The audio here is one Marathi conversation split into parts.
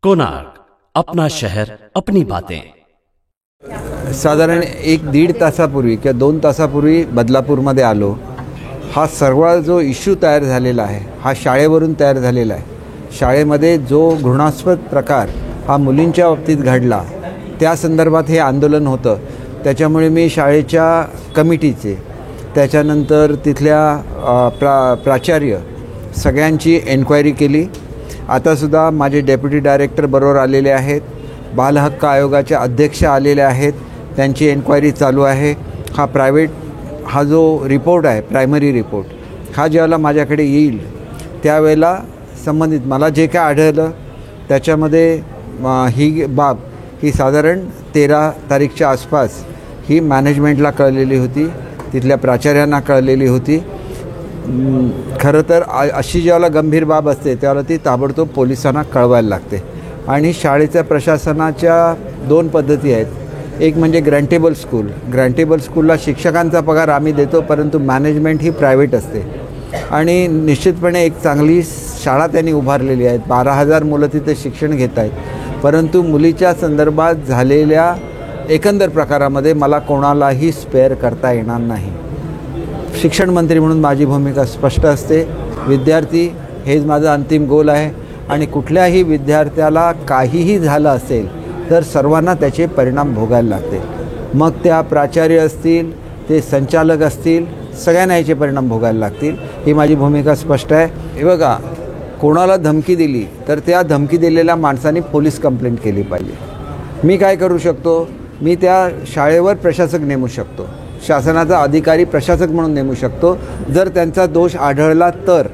कोणार्क, अपना शहर अपनी बातें। साधारण 1-1.5 तासापूर्वी किंवा 2 तासापूर्वी बदलापूरमध्ये आलो। हा सर्व जो इश्यू तयार झालेला आहे हा शाळेवरून तयार झालेला आहे। शाळेमध्ये जो घृणास्पद प्रकार हा मुलींच्या बाबतीत घडला त्या संदर्भात हे आंदोलन होतं। त्याच्यामुळे मी शाळेच्या कमिटीचे त्याच्यानंतर तिथल्या प्राचार्य सगळ्यांची एन्क्वायरी केली। आतासुद्धा माझे डेप्युटी डायरेक्टर बरोबर आलेले आहेत, बालहक्क आयोगाचे अध्यक्ष आलेले आहेत, त्यांची एन्क्वायरी चालू आहे। हा जो रिपोर्ट आहे प्रायमरी रिपोर्ट हा ज्यावेळेला माझ्याकडे येईल त्यावेळेला संबंधित मला जे काय आढळलं त्याच्यामध्ये ही बाब ही साधारण 13 तारीखच्या आसपास ही मॅनेजमेंटला कळलेली होती, तिथल्या प्राचार्यांना कळलेली होती। खरं तर अशी ज्यावेळेला गंभीर बाब असते त्यावेळेला ती ताबडतोब पोलिसांना कळवायला लागते। आणि शाळेच्या प्रशासनाच्या 2 पद्धती आहेत। एक म्हणजे ग्रँटेबल स्कूल। ग्रँटेबल स्कूलला शिक्षकांचा पगार आम्ही देतो, परंतु मॅनेजमेंट ही प्रायव्हेट असते आणि निश्चितपणे एक चांगली शाळा त्यांनी उभारलेली आहे। 12,000 मुलं तिथे शिक्षण घेत आहेत, परंतु मुलीच्या संदर्भात झालेल्या एकंदर प्रकारामध्ये मला कोणालाही स्पेअर करता येणार नाही। शिक्षण मंत्री म्हणून माझी भूमिका स्पष्ट असते। विद्यार्थी हेच माझं अंतिम गोल आहे आणि कुठल्याही विद्यार्थ्याला काहीही झालं असेल तर सर्वांना त्याचे परिणाम भोगायला लागते। मग त्या प्राचार्य असतील, ते संचालक असतील, सगळ्यांना याचे परिणाम भोगायला लागतील। ही माझी भूमिका स्पष्ट आहे। हे बघा, कोणाला धमकी दिली तर त्या धमकी दिलेल्या माणसाने पोलीस कंप्लेंट केली पाहिजे। मी काय करू शकतो? मी त्या शाळेवर प्रशासक नेमू शकतो, शासनाचा अधिकारी प्रशासक म्हणून नेमू शकतो। जर त्यांचा दोष आढळला तर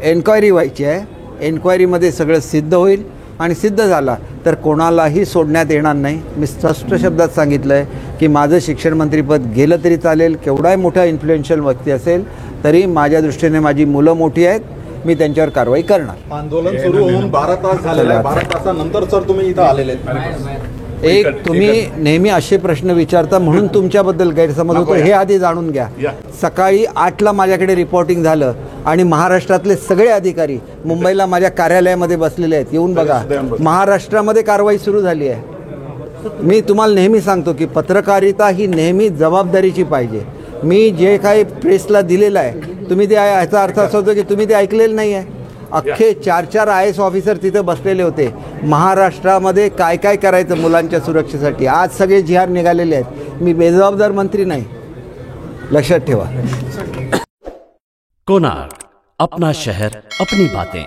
एन्क्वायरी व्हायची आहे, एन्क्वायरीमध्ये सगळं सिद्ध होईल आणि सिद्ध झाला तर कोणालाही सोडण्यात येणार नाही। मी स्पष्ट शब्दात सांगितलं आहे की माझं शिक्षण मंत्रीपद गेलं तरी चालेल, केवढाही मोठा इन्फ्लुएन्शियल व्यक्ती असेल तरी माझ्या दृष्टीने माझी मुलं मोठी आहेत, मी त्यांच्यावर कारवाई करणार। आंदोलन सुरू होऊन 12 तास झालेले आहे, 12 तासानंतर सर तुम्ही इथं आलेले आहेत। एक तुम्ही नेहमी असे प्रश्न विचारता म्हणून तुमच्याबद्दल गैरसमज होतो, हे आधी जाणून घ्या। सकाळी 8ला माझ्याकडे रिपोर्टिंग झालं आणि महाराष्ट्रातले सगळे अधिकारी मुंबईला माझ्या कार्यालयामध्ये बसलेले आहेत, येऊन बघा। महाराष्ट्रामध्ये कारवाई सुरू झाली आहे। मी तुम्हाला नेहमी सांगतो की पत्रकारिता ही नेहमी जबाबदारीची पाहिजे। मी जे काही प्रेसला दिलेलं आहे तुम्ही ते याचा अर्थ असा होतो की तुम्ही ते ऐकलेलं नाही आहे। अख्खे 4 IAS ऑफिसर तिथे बसलेले होते। महाराष्ट्रामध्ये काय काय करायचं मुलांच्या सुरक्षेसाठी आज सगळे जिहार निघालेले आहेत। मी बेजबाबदार मंत्री नाही, लक्षात ठेवा। कोणार्क, अपना शहर अपनी बातें।